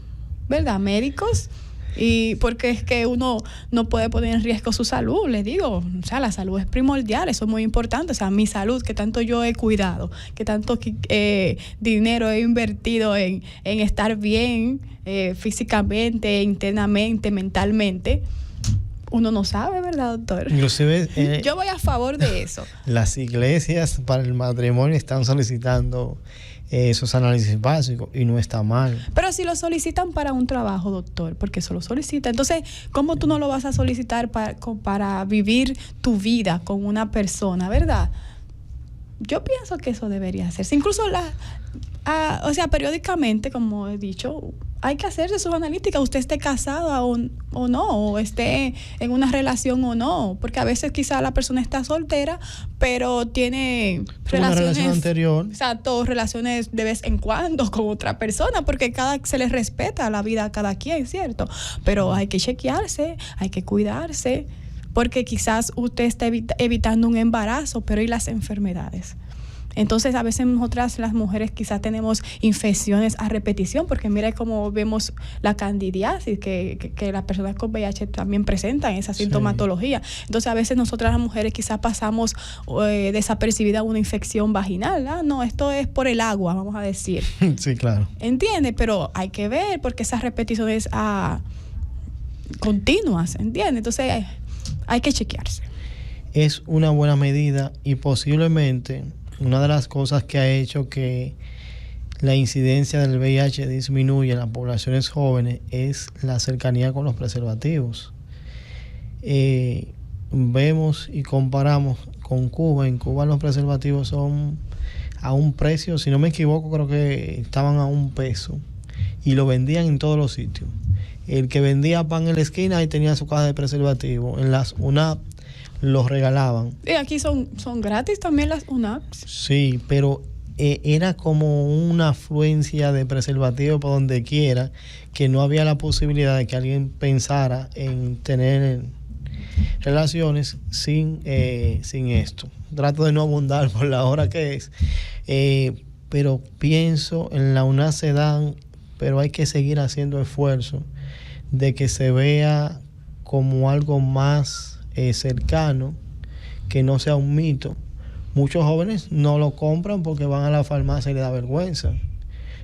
¿verdad? Médicos. Y porque es que uno no puede poner en riesgo su salud, les digo, o sea, la salud es primordial, eso es muy importante, o sea, mi salud, que tanto yo he cuidado, que tanto dinero he invertido en estar bien físicamente, internamente, mentalmente. Uno no sabe, ¿verdad, doctor?
Inclusive
yo voy a favor de eso.
Las iglesias para el matrimonio están solicitando esos análisis básicos y no está mal.
Pero si lo solicitan para un trabajo, doctor, porque eso lo solicita. Entonces, ¿cómo tú no lo vas a solicitar para vivir tu vida con una persona, verdad? Yo pienso que eso debería hacerse. Incluso o sea, periódicamente, como he dicho, hay que hacerse sus analíticas, usted esté casado o no, o esté en una relación o no, porque a veces quizá la persona está soltera, pero tiene
una relación anterior.
Exacto, relaciones de vez en cuando con otra persona, porque se les respeta la vida a cada quien, ¿cierto? Pero hay que chequearse, hay que cuidarse, porque quizás usted está evitando un embarazo, pero ¿y las enfermedades? Entonces, a veces nosotras, las mujeres, quizás tenemos infecciones a repetición, porque mira cómo vemos la candidiasis, que las personas con VIH también presentan esa sintomatología. Entonces, a veces nosotras las mujeres quizás pasamos desapercibida una infección vaginal. No, esto es por el agua, vamos a decir.
Sí, claro.
¿Entiende? Pero hay que ver, porque esas repeticiones continuas, ¿entiende? Entonces, hay que chequearse.
Es una buena medida y posiblemente una de las cosas que ha hecho que la incidencia del VIH disminuya en las poblaciones jóvenes es la cercanía con los preservativos. Vemos y comparamos con Cuba. En Cuba los preservativos son a un precio, si no me equivoco, creo que estaban a $1 y lo vendían en todos los sitios. el que vendía pan en la esquina y tenía su caja de preservativo. En las UNAP los regalaban.
Y aquí son gratis también las UNAPs.
Sí, pero era como una afluencia de preservativo por donde quiera, que no había la posibilidad de que alguien pensara en tener relaciones sin esto. Trato de no abundar por la hora que es, pero pienso en la UNAP se dan, pero hay que seguir haciendo esfuerzo de que se vea como algo más cercano, que no sea un mito. Muchos jóvenes no lo compran porque van a la farmacia y les da vergüenza,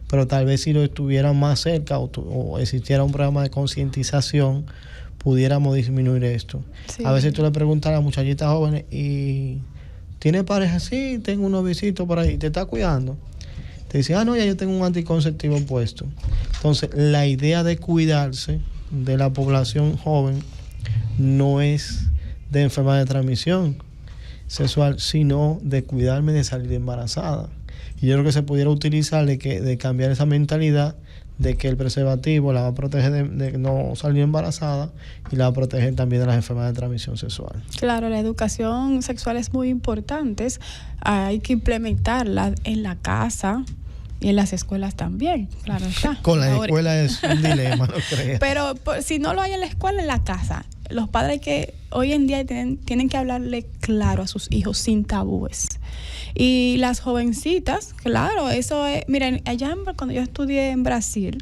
pero tal vez si lo estuvieran más cerca o existiera un programa de concientización, pudiéramos disminuir esto. Sí. A veces tú le preguntas a las muchachitas jóvenes, ¿y tiene pareja? Sí, tengo un novicito por ahí, ¿te está cuidando? Te dice, no, ya yo tengo un anticonceptivo puesto. Entonces, la idea de cuidarse de la población joven no es de enfermedad de transmisión sexual, sino de cuidarme de salir embarazada. Y yo creo que se pudiera utilizar de cambiar esa mentalidad de que el preservativo la va a proteger de no salir embarazada y la va a proteger también de las enfermedades de transmisión sexual.
Claro, la educación sexual es muy importante. Hay que implementarla en la casa y en las escuelas también, claro está.
Con la escuela es un dilema, no creas.
Pero si no lo hay en la escuela, en la casa. Los padres que hoy en día tienen que hablarle claro a sus hijos sin tabúes. Y las jovencitas, claro, eso es... Miren, allá cuando yo estudié en Brasil,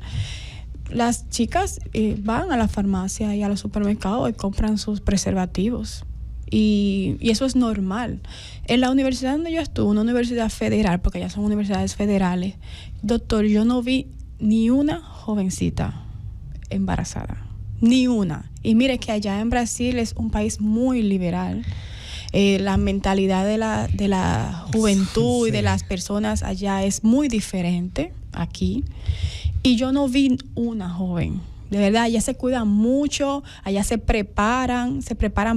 las chicas van a la farmacia y a los supermercados y compran sus preservativos. Y eso es normal. En la universidad donde yo estuve, una universidad federal, porque ya son universidades federales, doctor, yo no vi ni una jovencita embarazada. Ni una. Y mire que allá en Brasil es un país muy liberal. La mentalidad de la juventud y de las personas allá es muy diferente aquí. Y yo no vi una joven. De verdad, allá se cuidan mucho, allá se preparan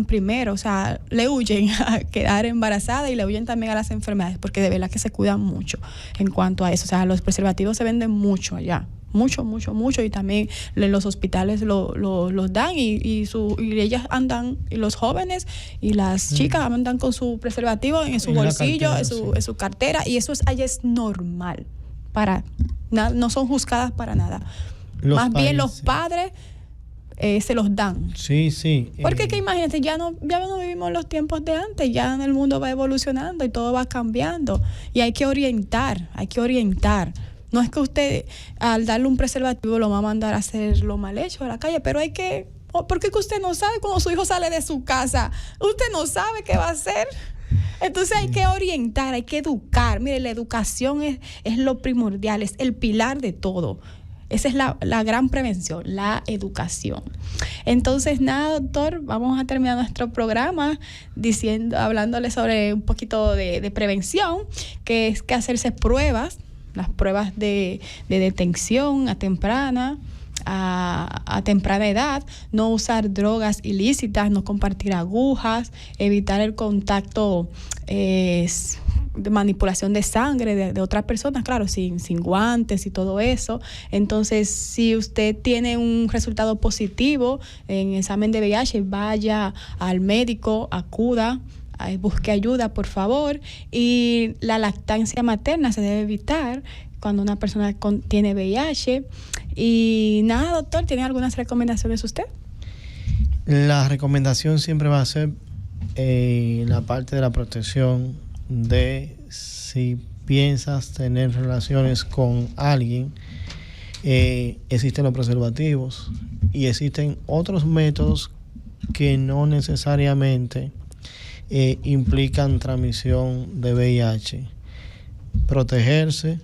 primero, o sea, le huyen a quedar embarazada y le huyen también a las enfermedades, porque de verdad que se cuidan mucho en cuanto a eso. O sea, los preservativos se venden mucho allá. Mucho, y también en los hospitales los dan y ellas andan, y los jóvenes y las chicas andan con su preservativo en su bolsillo, cartera, en su cartera, y eso allá es normal, no son juzgadas para nada. Más bien los padres se los dan.
Sí.
Porque que imagínate, ya no vivimos los tiempos de antes, ya el mundo va evolucionando y todo va cambiando, y hay que orientar. No es que usted al darle un preservativo lo va a mandar a hacer lo mal hecho a la calle, pero porque que usted no sabe cuando su hijo sale de su casa, usted no sabe qué va a hacer. Entonces hay que orientar, hay que educar. Mire, la educación es lo primordial, es el pilar de todo. Esa es la gran prevención, la educación. Entonces, nada, doctor, vamos a terminar nuestro programa hablándole sobre un poquito de prevención, que es que hacerse pruebas, las pruebas de detección a temprana edad, no usar drogas ilícitas, no compartir agujas, evitar el contacto de manipulación de sangre de otras personas, claro, sin guantes y todo eso. Entonces, si usted tiene un resultado positivo en examen de VIH, vaya al médico, acuda, busque ayuda, por favor. Y la lactancia materna se debe evitar cuando una persona tiene VIH. Y nada, doctor, ¿tiene algunas recomendaciones usted?
La recomendación siempre va a ser la parte de la protección de si piensas tener relaciones con alguien. Existen los preservativos y existen otros métodos que no necesariamente implican transmisión de VIH. Protegerse,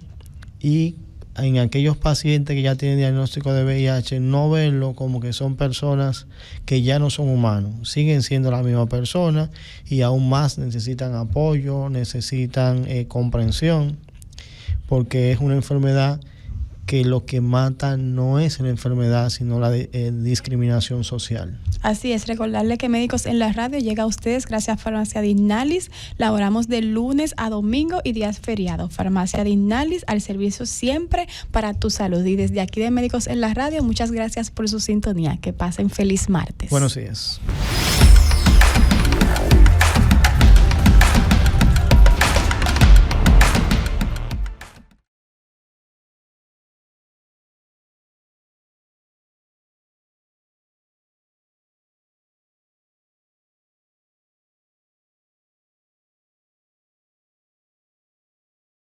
y en aquellos pacientes que ya tienen diagnóstico de VIH, no verlo como que son personas que ya no son humanos, siguen siendo la misma persona y aún más necesitan apoyo, necesitan comprensión, porque es una enfermedad que lo que mata no es la enfermedad, sino la discriminación social.
Así es, recordarle que Médicos en la Radio llega a ustedes gracias a Farmacia Dignalis. Laboramos de lunes a domingo y días feriados. Farmacia Dignalis, al servicio siempre para tu salud. Y desde aquí de Médicos en la Radio, muchas gracias por su sintonía. Que pasen feliz martes.
Buenos días.